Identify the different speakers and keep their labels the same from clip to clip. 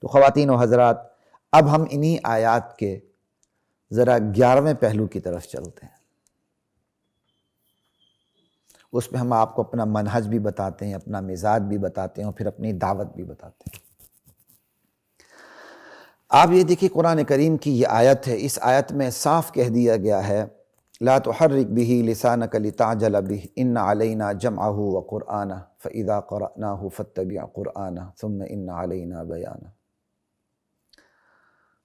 Speaker 1: تو خواتین و حضرات، اب ہم انہی آیات کے ذرا 11ویں پہلو کی طرف چلتے ہیں۔ اس میں ہم آپ کو اپنا منہج بھی بتاتے ہیں، اپنا مزاج بھی بتاتے ہیں، اور پھر اپنی دعوت بھی بتاتے ہیں۔ آپ یہ دیکھیے قرآن کریم کی یہ آیت ہے، اس آیت میں صاف کہہ دیا گیا ہے لا تحرک به لسانک لتعجل به ان علینا جمعہ وقرآنہ فاذا قرأناہ فاتبع قرآنہ ثم ان علینا بیانہ۔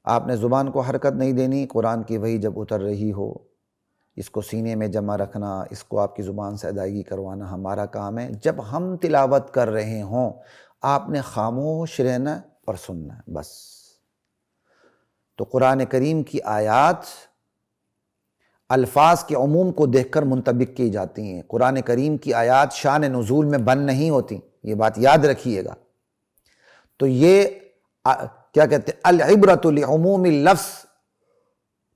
Speaker 1: آپ نے زبان کو حرکت نہیں دینی، قرآن کی وحی جب اتر رہی ہو اس کو سینے میں جمع رکھنا، اس کو آپ کی زبان سے ادائیگی کروانا ہمارا کام ہے۔ جب ہم تلاوت کر رہے ہوں آپ نے خاموش رہنا اور سننا ہے بس۔ تو قرآن کریم کی آیات الفاظ کے عموم کو دیکھ کر منطبق کی جاتی ہیں۔ قرآن کریم کی آیات شان نزول میں بند نہیں ہوتی، یہ بات یاد رکھیے گا۔ تو یہ کیا کہتے ہیں، العبرۃ لعموم اللفظ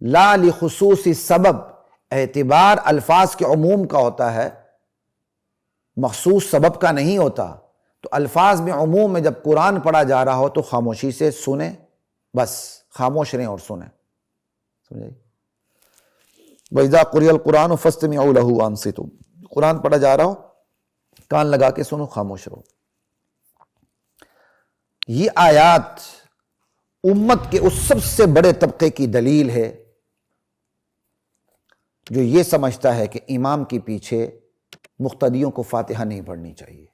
Speaker 1: لا لخصوص سبب، اعتبار الفاظ کے عموم کا ہوتا ہے، مخصوص سبب کا نہیں ہوتا۔ تو الفاظ میں عموم میں جب قرآن پڑھا جا رہا ہو تو خاموشی سے سنیں، بس خاموش رہیں اور سنیں، سمجھے؟ وَإِذَا قُرِئَ الْقُرْآنُ فَاسْتَمِعُوا لَهُ وَأَنصِتُوا، قرآن پڑھا جا رہا ہو کان لگا کے سنو، خاموش رہو۔ یہ آیات امت کے اس سب سے بڑے طبقے کی دلیل ہے جو یہ سمجھتا ہے کہ امام کے پیچھے مقتدیوں کو فاتحہ نہیں پڑھنی چاہیے۔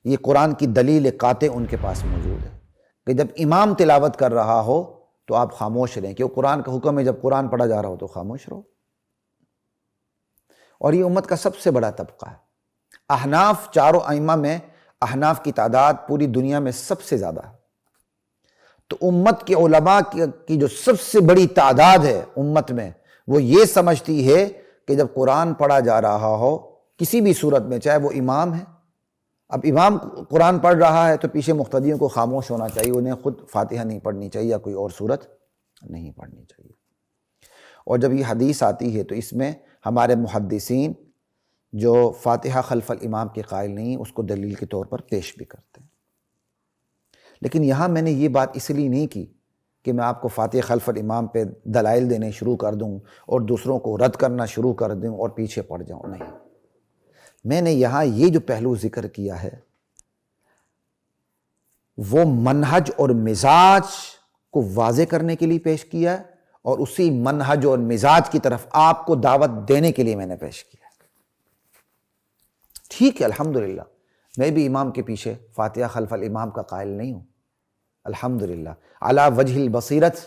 Speaker 1: یہ قرآن کی دلیل قاطع ان کے پاس موجود ہے کہ جب امام تلاوت کر رہا ہو تو آپ خاموش رہیں، کہ وہ قرآن کا حکم ہے جب قرآن پڑھا جا رہا ہو تو خاموش رہو۔ اور یہ امت کا سب سے بڑا طبقہ ہے۔ احناف، چاروں ائمہ میں احناف کی تعداد پوری دنیا میں سب سے زیادہ ہے۔ تو امت کے علماء کی جو سب سے بڑی تعداد ہے امت میں، وہ یہ سمجھتی ہے کہ جب قرآن پڑھا جا رہا ہو کسی بھی صورت میں، چاہے وہ امام ہے، اب امام قرآن پڑھ رہا ہے تو پیچھے مقتدیوں کو خاموش ہونا چاہیے، انہیں خود فاتحہ نہیں پڑھنی چاہیے یا کوئی اور صورت نہیں پڑھنی چاہیے۔ اور جب یہ حدیث آتی ہے تو اس میں ہمارے محدثین جو فاتحہ خلف الامام کے قائل نہیں، اس کو دلیل کے طور پر پیش بھی کرتے ہیں۔ لیکن یہاں میں نے یہ بات اس لیے نہیں کی کہ میں آپ کو فاتحہ خلف الامام پہ دلائل دینے شروع کر دوں اور دوسروں کو رد کرنا شروع کر دوں اور پیچھے پڑ جاؤں، نہیں۔ میں نے یہاں یہ جو پہلو ذکر کیا ہے وہ منہج اور مزاج کو واضح کرنے کے لیے پیش کیا ہے، اور اسی منہج اور مزاج کی طرف آپ کو دعوت دینے کے لیے میں نے پیش کیا ہے۔ ٹھیک ہے، الحمدللہ میں بھی امام کے پیچھے فاتحہ خلف الامام کا قائل نہیں ہوں، الحمدللہ علی وجہ البصیرت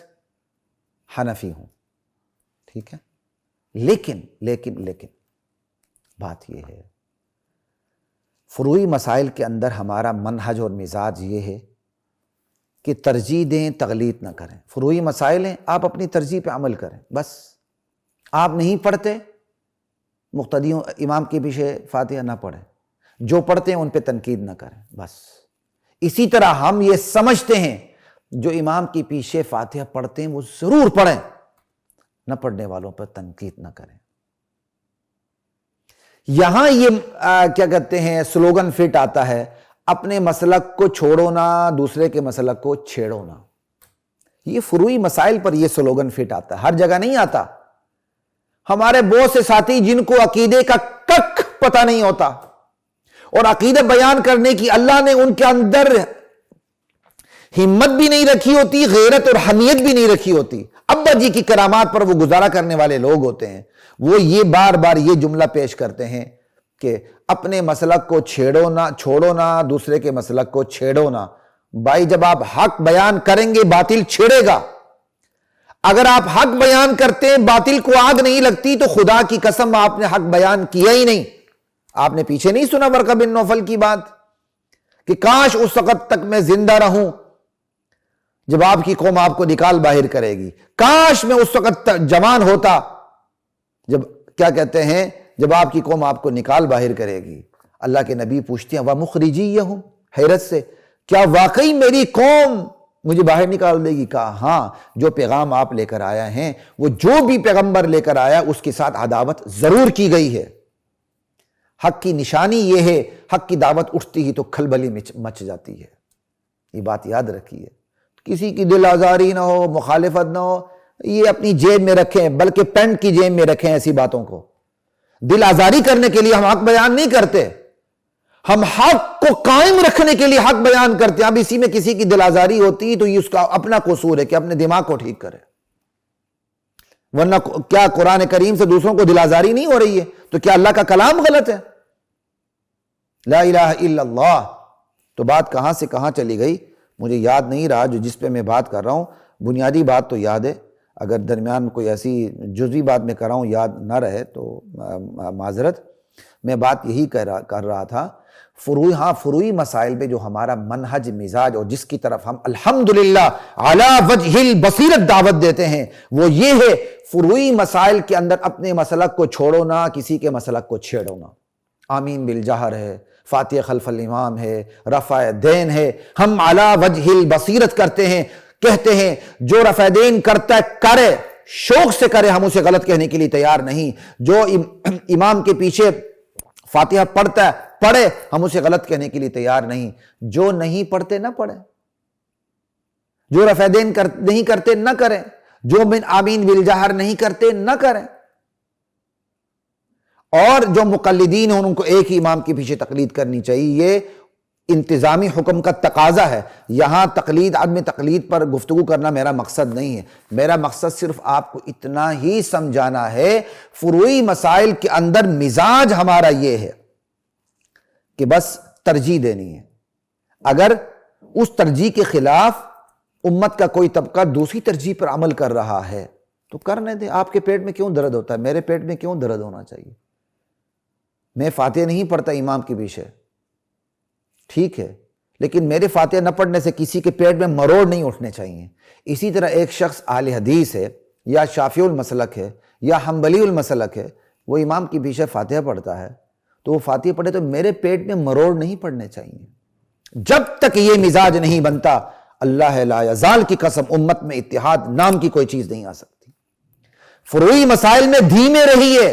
Speaker 1: حنفی ہوں، ٹھیک ہے۔ لیکن بات یہ ہے، فروعی مسائل کے اندر ہمارا منہج اور مزاج یہ ہے کہ ترجیح دیں، تغلیط نہ کریں۔ فروعی مسائل ہیں، آپ اپنی ترجیح پہ عمل کریں، بس۔ آپ نہیں پڑھتے، مقتدیوں امام کے پیچھے فاتحہ نہ پڑھیں، جو پڑھتے ہیں ان پہ تنقید نہ کریں، بس۔ اسی طرح ہم یہ سمجھتے ہیں جو امام کے پیچھے فاتحہ پڑھتے ہیں وہ ضرور پڑھیں، نہ پڑھنے والوں پر تنقید نہ کریں۔ یہاں یہ کیا کہتے ہیں سلوگن فٹ آتا ہے، اپنے مسلک کو چھوڑو نہ، دوسرے کے مسلک کو چھیڑو نہ۔ یہ فروعی مسائل پر یہ سلوگن فٹ آتا ہے، ہر جگہ نہیں آتا۔ ہمارے بہت سے ساتھی جن کو عقیدے کا ککھ پتہ نہیں ہوتا اور عقیدہ بیان کرنے کی اللہ نے ان کے اندر ہمت بھی نہیں رکھی ہوتی، غیرت اور حمیت بھی نہیں رکھی ہوتی، ابا جی کی کرامات پر وہ گزارا کرنے والے لوگ ہوتے ہیں، وہ یہ بار بار یہ جملہ پیش کرتے ہیں کہ اپنے مسلک کو چھوڑو نہ، دوسرے کے مسلک کو چھیڑو نہ۔ بھائی جب آپ حق بیان کریں گے باطل چھیڑے گا، اگر آپ حق بیان کرتے ہیں باطل کو آگ نہیں لگتی تو خدا کی قسم آپ نے حق بیان کیا ہی نہیں۔ آپ نے پیچھے نہیں سنا ورقہ بن نوفل کی بات کہ کاش اس وقت تک میں زندہ رہوں جب آپ کی قوم آپ کو نکال باہر کرے گی، کاش میں اس وقت جوان ہوتا جب کیا کہتے ہیں جب آپ کی قوم آپ کو نکال باہر کرے گی۔ اللہ کے نبی پوچھتے ہیں وَمُخْرِجِيَّهُمْ، حیرت سے، کیا واقعی میری قوم مجھے باہر نکال دے گی؟ کہا ہاں، جو پیغام آپ لے کر آیا ہیں وہ جو بھی پیغمبر لے کر آیا اس کے ساتھ عداوت ضرور کی گئی ہے۔ حق کی نشانی یہ ہے، حق کی دعوت اٹھتی ہی تو کھلبلی مچ جاتی ہے، یہ بات یاد رکھیے۔ کسی کی دل آزاری نہ ہو، مخالفت نہ ہو، یہ اپنی جیب میں رکھیں، بلکہ پینٹ کی جیب میں رکھیں ایسی باتوں کو۔ دل آزاری کرنے کے لیے ہم حق بیان نہیں کرتے، ہم حق کو قائم رکھنے کے لیے حق بیان کرتے ہیں۔ اب اسی میں کسی کی دل آزاری ہوتی ہے تو یہ اس کا اپنا قصور ہے کہ اپنے دماغ کو ٹھیک کرے، ورنہ کیا قرآن کریم سے دوسروں کو دل آزاری نہیں ہو رہی ہے؟ تو کیا اللہ کا کلام غلط ہے؟ لا الہ الا اللہ۔ تو بات کہاں سے کہاں چلی گئی مجھے یاد نہیں رہا، جو جس پہ میں بات کر رہا ہوں بنیادی بات تو یاد ہے، اگر درمیان میں کوئی ایسی جزوی بات میں کر رہا ہوں یاد نہ رہے تو معذرت۔ میں بات یہی کر رہا تھا، فروعی مسائل پہ جو ہمارا منہج مزاج اور جس کی طرف ہم الحمدللہ علی وجہ البصیرت دعوت دیتے ہیں وہ یہ ہے، فروعی مسائل کے اندر اپنے مسلک کو چھوڑو نہ، کسی کے مسلک کو چھیڑو نہ۔ آمین بالجہر ہے، فاتحہ خلف الامام ہے، رفع دین ہے، ہم علی وجہ البصیرت کرتے ہیں، کہتے ہیں جو رفع دین کرتا ہے کرے، شوق سے کرے، ہم اسے غلط کہنے کے لیے تیار نہیں۔ جو امام کے پیچھے فاتحہ پڑھتا ہے پڑھے، ہم اسے غلط کہنے کے لیے تیار نہیں۔ جو نہیں پڑھتے نہ پڑھیں، جو رفع دین نہیں کرتے نہ کریں، جو آمین بالجہر نہیں کرتے نہ کریں، اور جو مقلدین ہیں ان کو ایک ہی امام کے پیچھے تقلید کرنی چاہیے۔ یہ انتظامی حکم کا تقاضا ہے۔ یہاں تقلید، عدم تقلید پر گفتگو کرنا میرا مقصد نہیں ہے، میرا مقصد صرف آپ کو اتنا ہی سمجھانا ہے، فروعی مسائل کے اندر مزاج ہمارا یہ ہے کہ بس ترجیح دینی ہے۔ اگر اس ترجیح کے خلاف امت کا کوئی طبقہ دوسری ترجیح پر عمل کر رہا ہے تو کرنے دیں۔ آپ کے پیٹ میں کیوں درد ہوتا ہے؟ میرے پیٹ میں کیوں درد ہونا چاہیے؟ میں فاتحہ نہیں پڑھتا امام کے پیچھے، ٹھیک ہے، لیکن میرے فاتحہ نہ پڑھنے سے کسی کے پیٹ میں مروڑ نہیں اٹھنے چاہیے۔ اسی طرح ایک شخص اہل حدیث ہے یا شافعی المسلک ہے یا حنبلی المسلک ہے، وہ امام کے پیچھے فاتحہ پڑھتا ہے تو وہ فاتحہ پڑھے تو میرے پیٹ میں مروڑ نہیں پڑنے چاہیے۔ جب تک یہ مزاج نہیں بنتا، اللہ لا یزال کی قسم امت میں اتحاد نام کی کوئی چیز نہیں آ سکتی۔ فروعی مسائل میں دھیمے رہیے،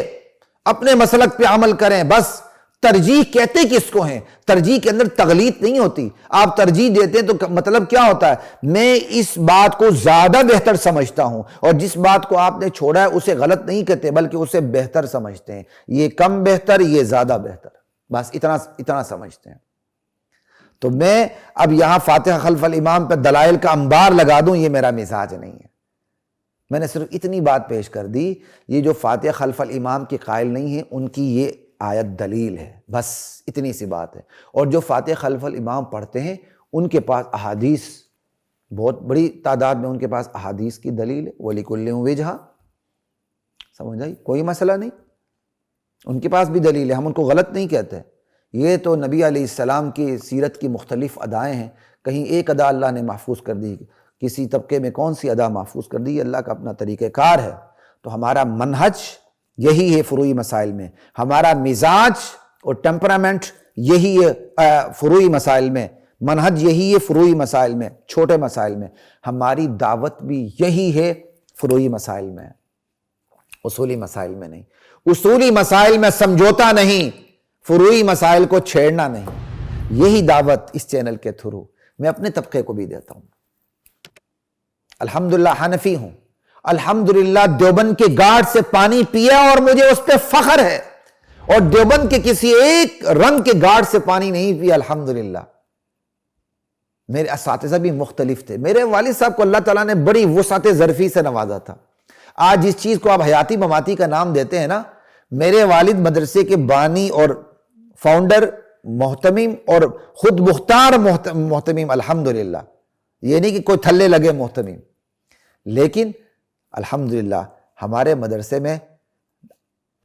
Speaker 1: اپنے مسلک پہ عمل کریں۔ بس ترجیح کہتے کس کو ہیں؟ ترجیح کے اندر تغلیط نہیں ہوتی۔ آپ ترجیح دیتے ہیں تو مطلب کیا ہوتا ہے؟ میں اس بات کو زیادہ بہتر سمجھتا ہوں، اور جس بات کو آپ نے چھوڑا ہے اسے غلط نہیں کہتے بلکہ اسے بہتر سمجھتے ہیں۔ یہ کم بہتر، یہ زیادہ بہتر، بس اتنا سمجھتے ہیں۔ تو میں اب یہاں فاتحہ خلف الامام پہ دلائل کا انبار لگا دوں، یہ میرا مزاج نہیں ہے۔ میں نے صرف اتنی بات پیش کر دی، یہ جو فاتحہ خلف الامام کے قائل نہیں ہیں ان کی یہ آیت دلیل ہے، بس اتنی سی بات ہے۔ اور جو فاتحہ خلف الامام پڑھتے ہیں ان کے پاس احادیث، بہت بڑی تعداد میں ان کے پاس احادیث کی دلیل ہے۔ وَلِكُلٍّ وِجْهَةٌ، سمجھ آئی؟ کوئی مسئلہ نہیں، ان کے پاس بھی دلیل ہے، ہم ان کو غلط نہیں کہتے۔ یہ تو نبی علیہ السلام کی سیرت کی مختلف ادائیں ہیں، کہیں ایک ادا اللہ نے محفوظ کر دی، کسی طبقے میں کون سی ادا محفوظ کر دی، اللہ کا اپنا طریقہ کار ہے۔ تو ہمارا منہج یہی ہے فروعی مسائل میں، ہمارا مزاج اور ٹیمپرامنٹ یہی ہے فروعی مسائل میں، منہج یہی ہے فروعی مسائل میں، چھوٹے مسائل میں۔ ہماری دعوت بھی یہی ہے فروعی مسائل میں، اصولی مسائل میں نہیں۔ اصولی مسائل میں سمجھوتا نہیں، فروعی مسائل کو چھیڑنا نہیں۔ یہی دعوت اس چینل کے تھرو میں اپنے طبقے کو بھی دیتا ہوں۔ الحمدللہ حنفی ہوں، الحمدللہ دیوبند کے گارڈ سے پانی پیا اور مجھے اس پہ فخر ہے، اور دیوبند کے کسی ایک رنگ کے گارڈ سے پانی نہیں پیا، الحمدللہ۔ میرے اساتذہ بھی مختلف تھے، میرے والد صاحب کو اللہ تعالیٰ نے بڑی وسعت ظرفی سے نوازا تھا۔ آج جس چیز کو آپ حیاتی مماتی کا نام دیتے ہیں نا، میرے والد مدرسے کے بانی اور فاؤنڈر، محتمم اور خود مختار محتمم، الحمدللہ۔ یہ نہیں کہ کوئی تھلے لگے محتمم، لیکن الحمدللہ ہمارے مدرسے میں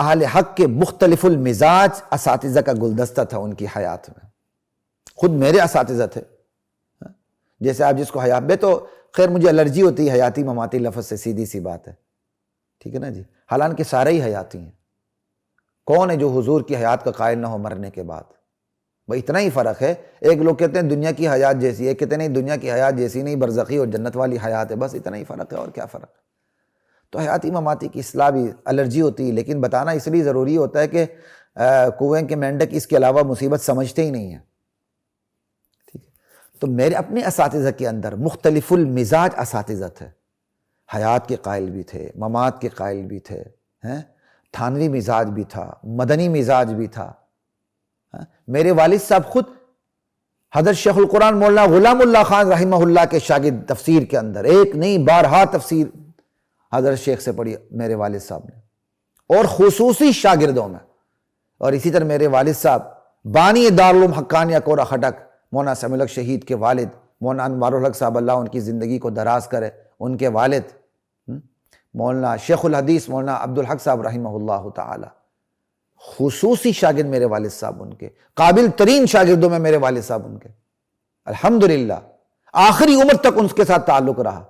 Speaker 1: اہل حق کے مختلف المزاج اساتذہ کا گلدستہ تھا ان کی حیات میں۔ خود میرے اساتذہ تھے، جیسے آپ جس کو حیات، میں تو خیر مجھے الرجی ہوتی ہے حیاتی مماتی لفظ سے، سیدھی سی بات ہے، ٹھیک ہے نا جی، حالانکہ سارے ہی حیاتی ہیں۔ کون ہے جو حضور کی حیات کا قائل نہ ہو مرنے کے بعد؟ بھائی اتنا ہی فرق ہے۔ ایک لوگ کہتے ہیں دنیا کی حیات جیسی ہے، کہتے ہیں نہیں دنیا کی حیات جیسی نہیں، برزخی اور جنت والی حیات ہے، بس اتنا ہی فرق ہے، اور کیا فرق ہے؟ تو حیاتی مماتی کی اصلاح بھی الرجی ہوتی ہے، لیکن بتانا اس لیے ضروری ہوتا ہے کہ کنویں کے مینڈک اس کے علاوہ مصیبت سمجھتے ہی نہیں ہیں، ٹھیک ہے؟ تو میرے اپنے اساتذہ کے اندر مختلف المزاج اساتذہ تھے، حیات کے قائل بھی تھے، ممات کے قائل بھی تھے، تھانوی مزاج بھی تھا، مدنی مزاج بھی تھا۔ میرے والد صاحب خود حضرت شیخ القرآن مولانا غلام اللہ خان رحمہ اللہ کے شاگرد، تفسیر کے اندر ایک نہیں بارہا تفسیر حضرت شیخ سے پڑھی میرے والد صاحب نے، اور خصوصی شاگردوں میں۔ اور اسی طرح میرے والد صاحب بانی دارالعلوم حقانیہ کورا خٹک مولانا سمیع الحق شہید کے والد، مولانا انوار الحق صاحب اللہ ان کی زندگی کو دراز کرے، ان کے والد مولانا شیخ الحدیث مولانا عبدالحق صاحب رحمہ اللہ تعالی، خصوصی شاگرد میرے والد صاحب ان کے، قابل ترین شاگردوں میں میرے والد صاحب ان کے، الحمدللہ آخری عمر تک ان کے ساتھ تعلق رہا۔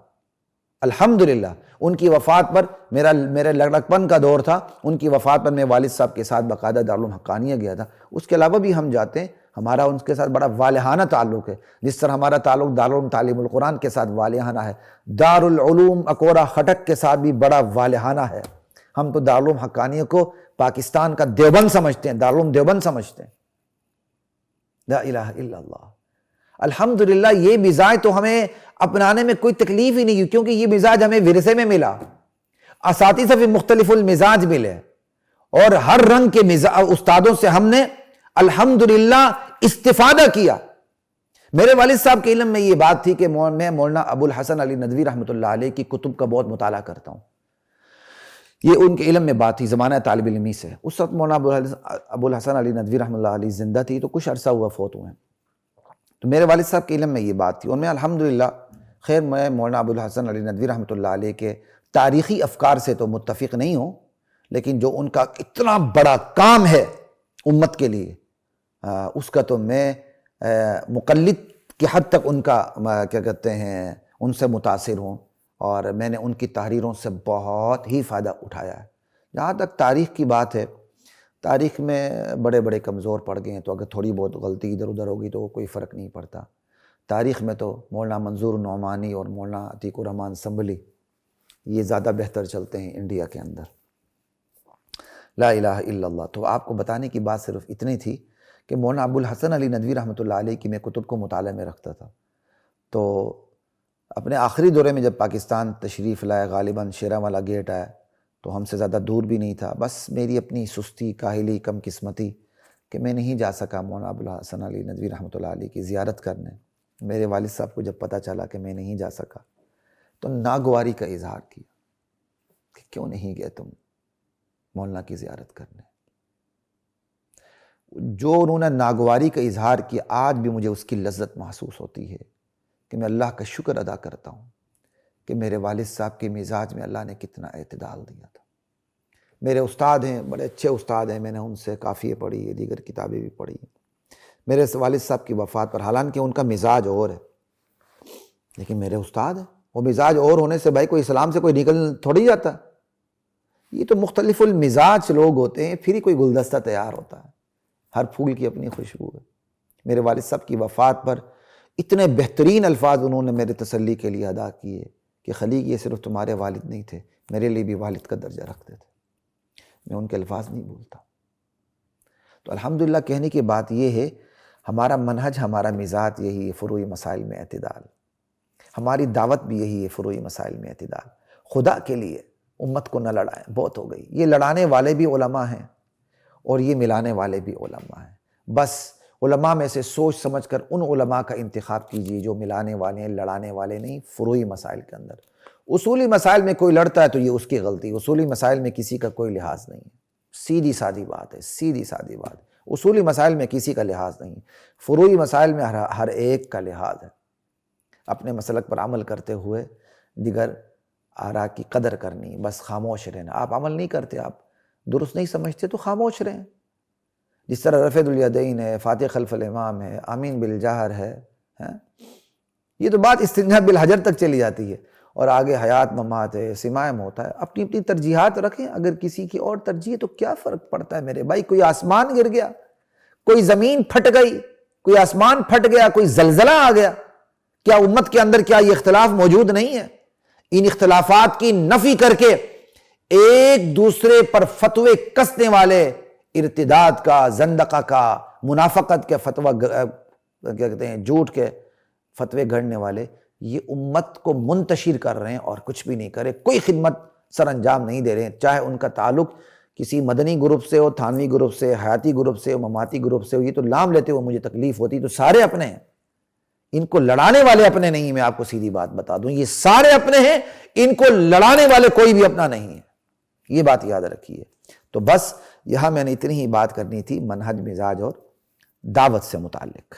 Speaker 1: الحمدللہ ان کی وفات پر میرے لڑکپن کا دور تھا، ان کی وفات پر میں والد صاحب کے ساتھ باقاعدہ دارالعلوم حقانیہ گیا تھا۔ اس کے علاوہ بھی ہم جاتے ہیں، ہمارا ان کے ساتھ بڑا والہانہ تعلق ہے، جس طرح ہمارا تعلق دارالعلوم تعلیم القرآن کے ساتھ والہانہ ہے، دارالعلوم اکورا خٹک کے ساتھ بھی بڑا والہانہ ہے۔ ہم تو دارالعلوم حقانیہ کو پاکستان کا دیوبند سمجھتے ہیں، دارالعلوم دیوبند سمجھتے ہیں۔ لا الہ الا اللہ۔ الحمدللہ یہ مزاج تو ہمیں اپنانے میں کوئی تکلیف ہی نہیں ہوئی، کیونکہ یہ مزاج ہمیں ورثے میں ملا، اساتذہ بھی مختلف المزاج ملے، اور ہر رنگ کے استادوں سے ہم نے الحمدللہ استفادہ کیا۔ میرے والد صاحب کے علم میں یہ بات تھی کہ میں مولانا ابو الحسن علی ندوی رحمۃ اللہ علیہ کی کتب کا بہت مطالعہ کرتا ہوں، یہ ان کے علم میں بات تھی زمانہ طالب علمی سے۔ اس وقت مولانا ابو الحسن علی ندوی رحمۃ اللہ علیہ زندہ تھی، تو کچھ عرصہ ہوا فوت ہوئے، تو میرے والد صاحب کے علم میں یہ بات تھی، اور میں الحمدللہ خیر میں مولانا ابو الحسن علی ندوی رحمۃ اللہ علیہ کے تاریخی افکار سے تو متفق نہیں ہوں، لیکن جو ان کا اتنا بڑا کام ہے امت کے لیے، اس کا تو میں مقلد کی حد تک ان کا کیا کہتے ہیں ان سے متاثر ہوں، اور میں نے ان کی تحریروں سے بہت ہی فائدہ اٹھایا ہے۔ جہاں تک تاریخ کی بات ہے، تاریخ میں بڑے بڑے کمزور پڑ گئے ہیں، تو اگر تھوڑی بہت غلطی ادھر ادھر ہوگی تو کوئی فرق نہیں پڑتا۔ تاریخ میں تو مولانا منظور نعمانی اور مولانا عتیق الرحمن سنبھلی یہ زیادہ بہتر چلتے ہیں انڈیا کے اندر۔ لا الہ الا اللہ۔ تو آپ کو بتانے کی بات صرف اتنی تھی کہ مولانا ابو الحسن علی ندوی رحمۃ اللہ علیہ کی میں کتب کو مطالعہ میں رکھتا تھا، تو اپنے آخری دورے میں جب پاکستان تشریف لائے، غالباً شیراں والا گیٹ آیا، تو ہم سے زیادہ دور بھی نہیں تھا، بس میری اپنی سستی، کاہلی، کم قسمتی کہ میں نہیں جا سکا مولانا ابو الحسن علی ندوی رحمۃ اللہ علیہ کی زیارت کرنے۔ میرے والد صاحب کو جب پتہ چلا کہ میں نہیں جا سکا تو ناگواری کا اظہار کیا کہ کیوں نہیں گئے تم مولانا کی زیارت کرنے۔ جو انہوں نے ناگواری کا اظہار کیا، آج بھی مجھے اس کی لذت محسوس ہوتی ہے کہ میں اللہ کا شکر ادا کرتا ہوں کہ میرے والد صاحب کے مزاج میں اللہ نے کتنا اعتدال دیا تھا۔ میرے استاد ہیں، بڑے اچھے استاد ہیں، میں نے ان سے کافیہ پڑھی ہے، دیگر کتابیں بھی پڑھی ہیں۔ میرے والد صاحب کی وفات پر حالانکہ ان کا مزاج اور ہے، لیکن میرے استاد ہیں، وہ مزاج اور ہونے سے بھائی کوئی اسلام سے کوئی نکل تھوڑی جاتا۔ یہ تو مختلف المزاج لوگ ہوتے ہیں، پھر ہی کوئی گلدستہ تیار ہوتا ہے، ہر پھول کی اپنی خوشبو ہے۔ میرے والد صاحب کی وفات پر اتنے بہترین الفاظ انہوں نے میرے تسلی کے لیے ادا کیے کہ خلیق یہ صرف تمہارے والد نہیں تھے، میرے لیے بھی والد کا درجہ رکھتے تھے۔ میں ان کے الفاظ نہیں بھولتا۔ تو الحمدللہ کہنے کی بات یہ ہے، ہمارا منہج، ہمارا مزاج یہی ہے، فروعی مسائل میں اعتدال۔ ہماری دعوت بھی یہی ہے، فروعی مسائل میں اعتدال۔ خدا کے لیے امت کو نہ لڑائیں، بہت ہو گئی۔ یہ لڑانے والے بھی علماء ہیں اور یہ ملانے والے بھی علماء ہیں۔ بس علماء میں سے سوچ سمجھ کر ان علماء کا انتخاب کیجیے جو ملانے والے ہیں، لڑانے والے نہیں۔ فروعی مسائل کے اندر، اصولی مسائل میں کوئی لڑتا ہے تو یہ اس کی غلطی، اصولی مسائل میں کسی کا کوئی لحاظ نہیں ہے۔ سیدھی سادی بات ہے، سیدھی سادی بات۔ اصولی مسائل میں کسی کا لحاظ نہیں، فروعی مسائل میں ہر ایک کا لحاظ ہے۔ اپنے مسلک پر عمل کرتے ہوئے دیگر آراء کی قدر کرنی، بس خاموش رہنا۔ آپ عمل نہیں کرتے، آپ درست نہیں سمجھتے تو خاموش رہیں۔ جس طرح رفع الیدین ہے، فاتح خلف الامام ہے، آمین بالجہر ہے، یہ تو بات استنجا بالحجر تک چلی جاتی ہے، اور آگے حیات ممات ہے، سماع موت ہے۔ اپنی اپنی ترجیحات رکھیں، اگر کسی کی اور ترجیح ہے تو کیا فرق پڑتا ہے میرے بھائی؟ کوئی آسمان گر گیا، کوئی زمین پھٹ گئی، کوئی آسمان پھٹ گیا، کوئی زلزلہ آ گیا، کیا امت کے اندر کیا یہ اختلاف موجود نہیں ہے؟ ان اختلافات کی نفی کر کے ایک دوسرے پر فتوے کسنے والے ارتداد کا، زندقہ کا، منافقت کے فتویٰ کیا کہتے ہیں، جھوٹ کے فتوے گھڑنے والے یہ امت کو منتشر کر رہے ہیں اور کچھ بھی نہیں کرے، کوئی خدمت سر انجام نہیں دے رہے ہیں، چاہے ان کا تعلق کسی مدنی گروپ سے ہو، تھانوی گروپ سے، حیاتی گروپ سے، مماتی گروپ سے ہو۔ یہ تو نام لیتے ہوئے مجھے تکلیف ہوتی، تو سارے اپنے ہیں، ان کو لڑانے والے اپنے نہیں ہیں۔ میں آپ کو سیدھی بات بتا دوں، یہ سارے اپنے ہیں، ان کو لڑانے والے کوئی بھی اپنا نہیں ہے، یہ بات یاد رکھیے۔ تو بس یہاں میں نے اتنی ہی بات کرنی تھی منہج مزاج اور دعوت سے متعلق۔